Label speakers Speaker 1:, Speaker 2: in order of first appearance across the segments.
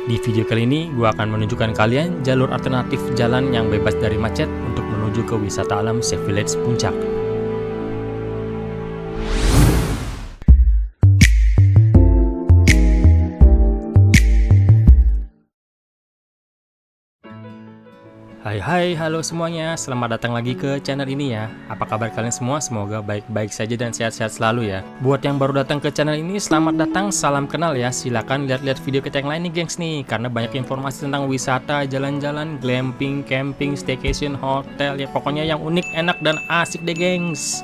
Speaker 1: Di video kali ini, gue akan menunjukkan kalian jalur alternatif jalan yang bebas dari macet untuk menuju ke wisata alam Safe Village Puncak. Hai, halo semuanya, selamat datang lagi ke channel ini ya. Apa kabar kalian semua? Semoga baik-baik saja dan sehat-sehat selalu ya. Buat yang baru datang ke channel ini, selamat datang, salam kenal ya. Silahkan lihat-lihat video kita yang lain nih gengs nih, karena banyak informasi tentang wisata, jalan-jalan, glamping, camping, staycation, hotel ya. Pokoknya yang unik, enak, dan asik deh gengs.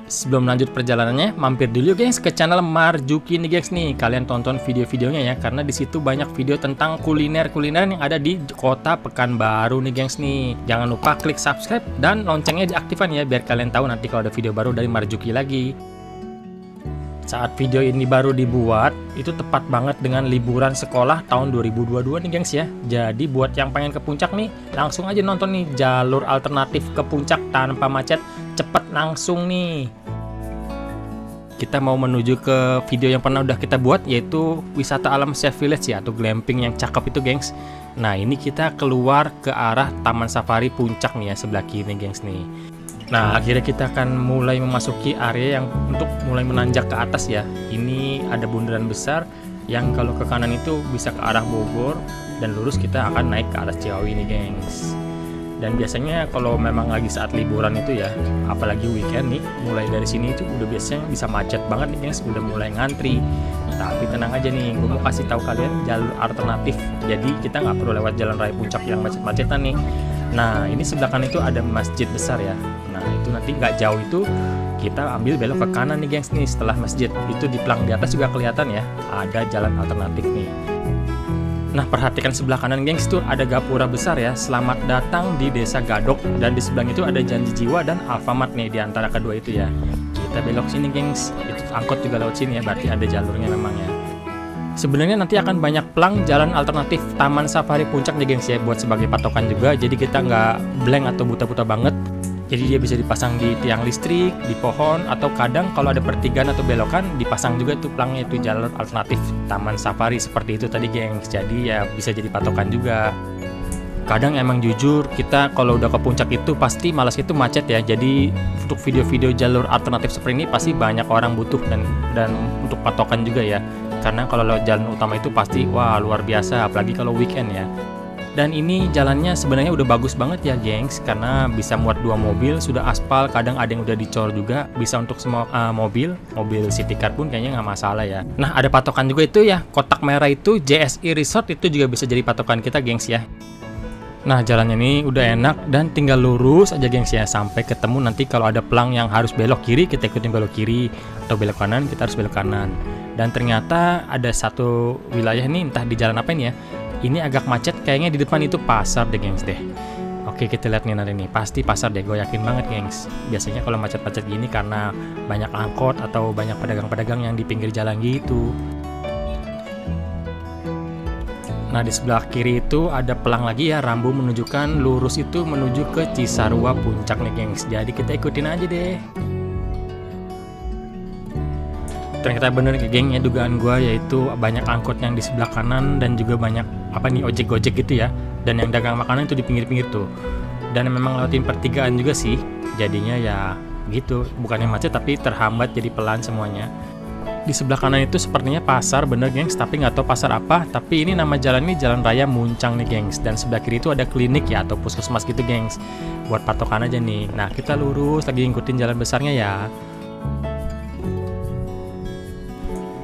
Speaker 1: Sebelum lanjut perjalanannya, mampir dulu gengs ke channel Marjuki nih gengs nih. Kalian tonton video-videonya ya, karena di situ banyak video tentang kuliner-kuliner yang ada di kota Pekanbaru nih gengs nih. Jangan lupa klik subscribe dan loncengnya diaktifkan ya, biar kalian tahu nanti kalau ada video baru dari Marjuki lagi. Saat video ini baru dibuat, itu tepat banget dengan liburan sekolah tahun 2022 nih gengs ya. Jadi buat yang pengen ke puncak nih, langsung aja nonton nih jalur alternatif ke puncak tanpa macet, cepet langsung nih. Kita mau menuju ke video yang pernah udah kita buat, yaitu wisata alam Safe Village ya, atau glamping yang cakep itu gengs. Nah ini kita keluar ke arah Taman Safari Puncak nih ya, sebelah kiri gengs nih. Nah akhirnya kita akan mulai memasuki area yang untuk mulai menanjak ke atas ya. Ini ada bundaran besar yang kalau ke kanan itu bisa ke arah Bogor, dan lurus kita akan naik ke arah Ciawi nih gengs. Dan biasanya kalau memang lagi saat liburan itu ya, apalagi weekend nih, mulai dari sini itu udah biasanya bisa macet banget nih gengs, udah mulai ngantri. Tapi tenang aja nih, gue mau kasih tahu kalian jalur alternatif. Jadi kita nggak perlu lewat jalan raya puncak yang macet-macetan nih. Nah ini sebelah kanan itu ada masjid besar ya. Nah itu nanti nggak jauh itu kita ambil belok ke kanan nih gengs nih. Setelah masjid itu di pelang di atas juga kelihatan ya, ada jalan alternatif nih. Nah perhatikan sebelah kanan gengs, itu ada gapura besar ya. Selamat datang di Desa Gadok, dan di sebelah itu ada Janji Jiwa dan Alfamart nih di antara kedua itu ya. Kita belok sini gengs, itu angkot juga lewat sini ya, berarti ada jalurnya memang ya. Sebenarnya nanti akan banyak pelang jalan alternatif Taman Safari Puncak nih gengs ya, buat sebagai patokan juga. Jadi kita nggak blank atau buta-buta banget. Jadi dia bisa dipasang di tiang listrik, di pohon, atau kadang kalau ada pertigaan atau belokan dipasang juga tuh pelangnya, itu jalur alternatif Taman Safari seperti itu tadi gengs. Jadi ya bisa jadi patokan juga. Kadang emang jujur kita kalau udah ke puncak itu pasti malas itu macet ya. Jadi untuk video-video jalur alternatif seperti ini pasti banyak orang butuh, dan untuk patokan juga ya. Karena kalau lewat jalan utama itu pasti wah luar biasa, apalagi kalau weekend ya. Dan ini jalannya sebenarnya udah bagus banget ya gengs, karena bisa muat 2 mobil, sudah aspal, kadang ada yang udah dicor juga, bisa untuk semua mobil city car pun kayaknya nggak masalah ya. Nah ada patokan juga itu ya, kotak merah itu JSI Resort itu juga bisa jadi patokan kita gengs ya. Nah jalannya ini udah enak dan tinggal lurus aja gengs ya, sampai ketemu nanti kalau ada pelang yang harus belok kiri kita ikutin belok kiri, atau belok kanan kita harus belok kanan. Dan ternyata ada satu wilayah nih, entah di jalan apa ini ya, ini agak macet, kayaknya di depan itu pasar deh gengs deh. Oke kita lihat nih nanti nih, pasti pasar deh, gue yakin banget gengs. Biasanya kalau macet-macet gini karena banyak angkot atau banyak pedagang-pedagang yang di pinggir jalan gitu. Nah di sebelah kiri itu ada pelang lagi ya, rambu menunjukkan lurus itu menuju ke Cisarua Puncak nih gengs. Jadi kita ikutin aja deh. Ternyata bener geng ya dugaan gue, yaitu banyak angkot yang di sebelah kanan dan juga banyak ojek-ojek gitu ya, dan yang dagang makanan itu di pinggir-pinggir tuh. Dan memang lewatin pertigaan juga sih, jadinya ya gitu, bukannya macet tapi terhambat jadi pelan semuanya. Di sebelah kanan itu sepertinya pasar bener gengs, tapi nggak tahu pasar apa. Tapi ini nama jalan ini Jalan Raya Muncang nih gengs, dan sebelah kiri itu ada klinik ya atau puskesmas gitu gengs, buat patokan aja nih. Nah kita lurus lagi ngikutin jalan besarnya ya.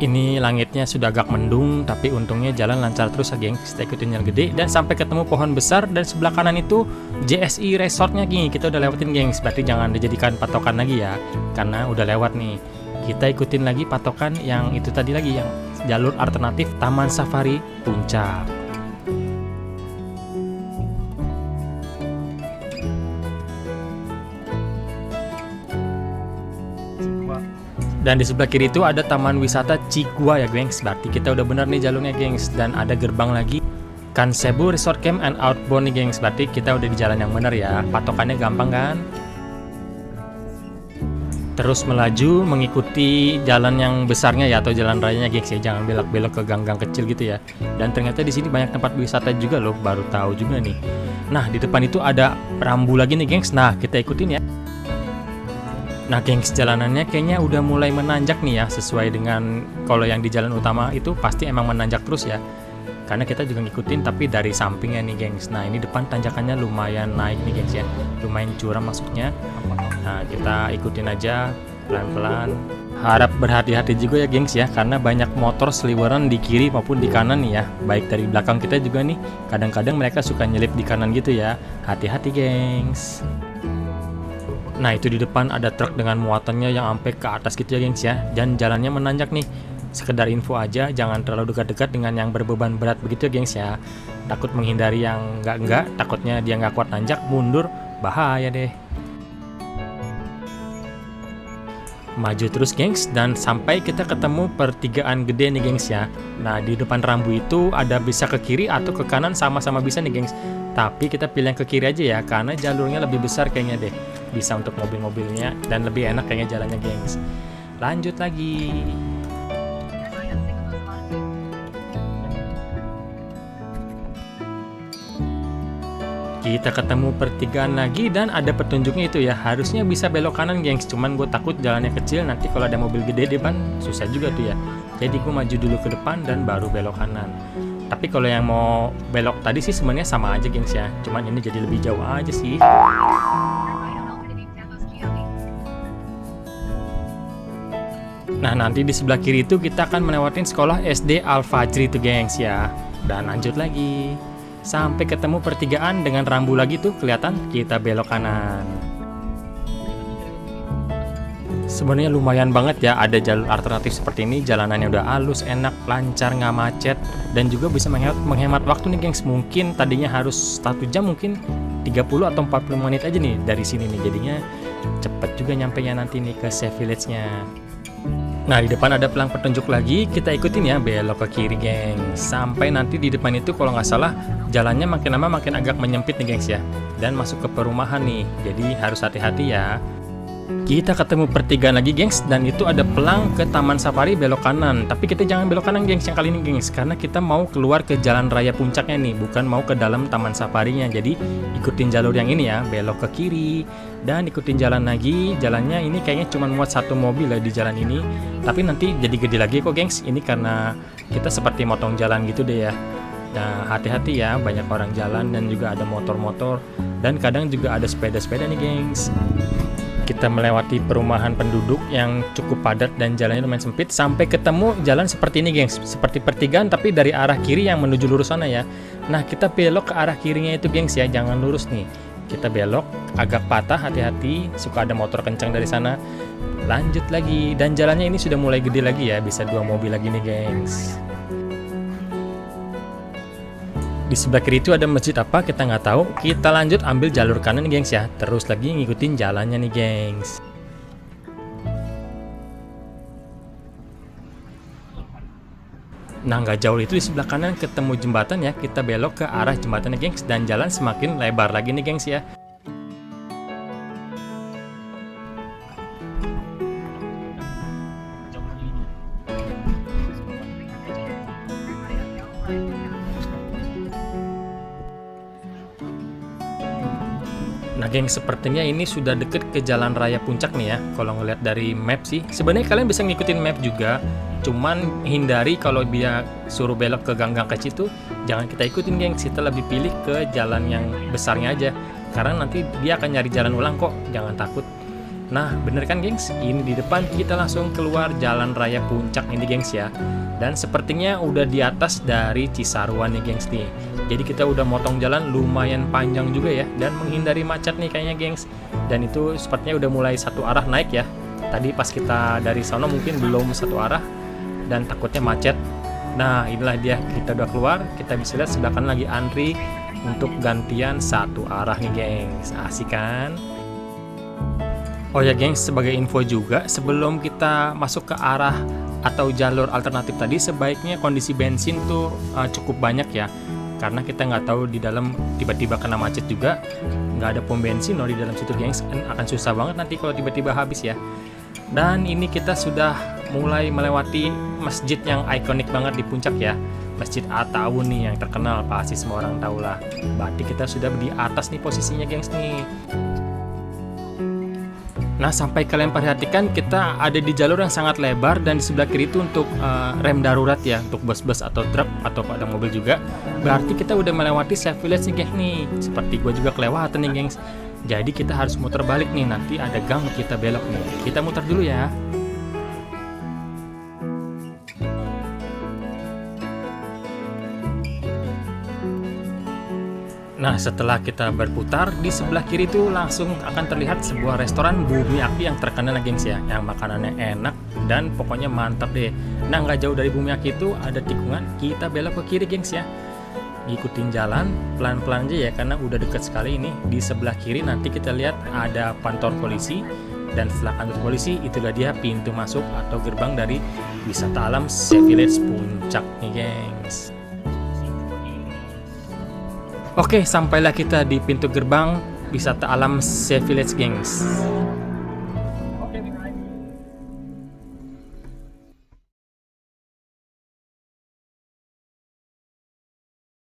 Speaker 1: Ini langitnya sudah agak mendung, tapi untungnya jalan lancar terus ya gengs. Kita ikutin jalan gede dan sampai ketemu pohon besar, dan sebelah kanan itu JSI Resortnya gini, kita udah lewatin gengs. Berarti jangan dijadikan patokan lagi ya, karena udah lewat nih. Kita ikutin lagi patokan yang itu tadi lagi, yang jalur alternatif Taman Safari Puncak. Dan di sebelah kiri itu ada Taman Wisata Cigua ya gengs. Berarti kita udah bener nih jalurnya gengs. Dan ada gerbang lagi Kansebu Resort Camp and Outbound nih gengs. Berarti kita udah di jalan yang bener ya. Patokannya gampang kan? Terus melaju mengikuti jalan yang besarnya ya, atau jalan rayanya gengs ya, jangan belok-belok ke gang-gang kecil gitu ya. Dan ternyata di sini banyak tempat wisata juga loh, baru tahu juga nih. Nah, di depan itu ada rambu lagi nih gengs. Nah, kita ikutin ya. Nah gengs, jalanannya kayaknya udah mulai menanjak nih ya, sesuai dengan kalau yang di jalan utama itu pasti emang menanjak terus ya. Karena kita juga ngikutin tapi dari sampingnya nih gengs. Nah, ini depan tanjakannya lumayan naik nih gengs ya, lumayan curam maksudnya. Nah, kita ikutin aja pelan-pelan. Harap berhati-hati juga ya gengs ya, karena banyak motor seliweran di kiri maupun di kanan nih ya. Baik dari belakang kita juga nih, kadang-kadang mereka suka nyelip di kanan gitu ya. Hati-hati gengs. Nah, itu di depan ada truk dengan muatannya yang sampai ke atas gitu ya gengs ya. Dan jalannya menanjak nih. Sekedar info aja, jangan terlalu dekat-dekat dengan yang berbeban berat begitu ya gengs ya. Takut menghindari yang enggak, takutnya dia nggak kuat nanjak, mundur, bahaya deh. Maju terus gengs, dan sampai kita ketemu pertigaan gede nih gengs ya. Nah, di depan rambu itu ada bisa ke kiri atau ke kanan, sama-sama bisa nih gengs. Tapi kita pilih yang ke kiri aja ya, karena jalurnya lebih besar kayaknya deh. Bisa untuk mobil-mobilnya dan lebih enak kayaknya jalannya gengs. Lanjut lagi. Kita ketemu pertigaan lagi dan ada petunjuknya itu ya, harusnya bisa belok kanan gengs, cuman gue takut jalannya kecil, nanti kalau ada mobil gede di depan susah juga tuh ya. Jadi gue maju dulu ke depan dan baru belok kanan. Tapi kalau yang mau belok tadi sih sebenarnya sama aja gengs ya, cuman ini jadi lebih jauh aja sih. Nah, nanti di sebelah kiri itu kita akan melewati sekolah SD Al-Fajri itu gengs ya. Dan lanjut lagi sampai ketemu pertigaan dengan rambu lagi tuh kelihatan, kita belok kanan. Sebenarnya lumayan banget ya ada jalur alternatif seperti ini, jalanannya udah halus, enak, lancar, nggak macet, dan juga bisa menghemat waktu nih gengs. Mungkin tadinya harus 1 jam, mungkin 30 atau 40 menit aja nih dari sini nih, jadinya cepet juga nyampe nya nanti nih ke Safe Village-nya. Nah, di depan ada pelang petunjuk lagi, kita ikutin ya, belok ke kiri geng. Sampai nanti di depan itu kalau nggak salah jalannya makin lama makin agak menyempit nih gengs ya, dan masuk ke perumahan nih, jadi harus hati-hati ya. Kita ketemu pertigaan lagi gengs, dan itu ada pelang ke Taman Safari belok kanan. Tapi kita jangan belok kanan gengs yang kali ini gengs, karena kita mau keluar ke jalan raya puncaknya nih, bukan mau ke dalam Taman Safarinya. Jadi ikutin jalur yang ini ya, belok ke kiri dan ikutin jalan lagi. Jalannya ini kayaknya cuma muat 1 mobil ya di jalan ini, tapi nanti jadi gede lagi kok gengs. Ini karena kita seperti motong jalan gitu deh ya. Nah, hati-hati ya, banyak orang jalan dan juga ada motor-motor, dan kadang juga ada sepeda-sepeda nih gengs. Kita melewati perumahan penduduk yang cukup padat dan jalannya lumayan sempit sampai ketemu jalan seperti ini gengs, seperti pertigaan tapi dari arah kiri yang menuju lurus sana ya. Nah, kita belok ke arah kirinya itu gengs ya, jangan lurus nih. Kita belok agak patah, hati-hati, suka ada motor kencang dari sana. Lanjut lagi, dan jalannya ini sudah mulai gede lagi ya, bisa 2 mobil lagi nih gengs. Di sebelah kiri itu ada masjid apa kita nggak tahu. Kita lanjut ambil jalur kanan nih gengs ya, terus lagi ngikutin jalannya nih gengs. Nah, nggak jauh itu di sebelah kanan ketemu jembatan ya, kita belok ke arah jembatannya gengs, dan jalan semakin lebar lagi nih gengs ya. Nah geng, sepertinya ini sudah deket ke jalan raya puncak nih ya, kalau ngeliat dari map sih. Sebenarnya kalian bisa ngikutin map juga, cuman hindari kalau dia suruh belok ke gang-gang kecil itu jangan kita ikutin geng, kita lebih pilih ke jalan yang besarnya aja, karena nanti dia akan nyari jalan ulang kok, jangan takut. Nah bener kan gengs, ini di depan kita langsung keluar jalan raya puncak ini gengs ya. Dan sepertinya udah di atas dari Cisarua nih gengs nih. Jadi kita udah motong jalan lumayan panjang juga ya, dan menghindari macet nih kayaknya gengs. Dan itu sepertinya udah mulai satu arah naik ya. Tadi pas kita dari sana mungkin belum satu arah dan takutnya macet. Nah inilah dia, kita udah keluar, kita bisa lihat sebelah kanan lagi antri untuk gantian satu arah nih gengs. Asik kan? Oh ya gengs, sebagai info juga, sebelum kita masuk ke arah atau jalur alternatif tadi, sebaiknya kondisi bensin tuh cukup banyak ya, karena kita nggak tahu di dalam tiba-tiba kena macet juga, nggak ada pom bensin loh di dalam situ gengs, akan susah banget nanti kalau tiba-tiba habis ya. Dan ini kita sudah mulai melewati masjid yang ikonik banget di puncak ya. Masjid At-Ta'awun nih yang terkenal, pasti semua orang tahu lah. Berarti kita sudah di atas nih posisinya gengs nih. Nah, sampai kalian perhatikan kita ada di jalur yang sangat lebar dan di sebelah kiri itu untuk rem darurat ya, untuk bus-bus atau truk atau ada mobil juga. Berarti kita udah melewati Safe Village nih gengs nih. Seperti gue juga kelewatan nih gengs. Jadi kita harus muter balik nih, nanti ada gang kita belok nih. Kita muter dulu ya. Nah, setelah kita berputar, di sebelah kiri itu langsung akan terlihat sebuah restoran Bumi Aki yang terkenal gengs ya, yang makanannya enak dan pokoknya mantap deh. Nah, nggak jauh dari Bumi Aki itu ada tikungan, kita belok ke kiri gengs ya. Ikutin jalan pelan-pelan aja ya, karena udah deket sekali ini. Di sebelah kiri nanti kita lihat ada kantor polisi, dan setelah kantor polisi itulah dia pintu masuk atau gerbang dari wisata alam Safe Village Puncak nih gengs. Oke, sampailah kita di pintu gerbang wisata alam Safe Village gengs.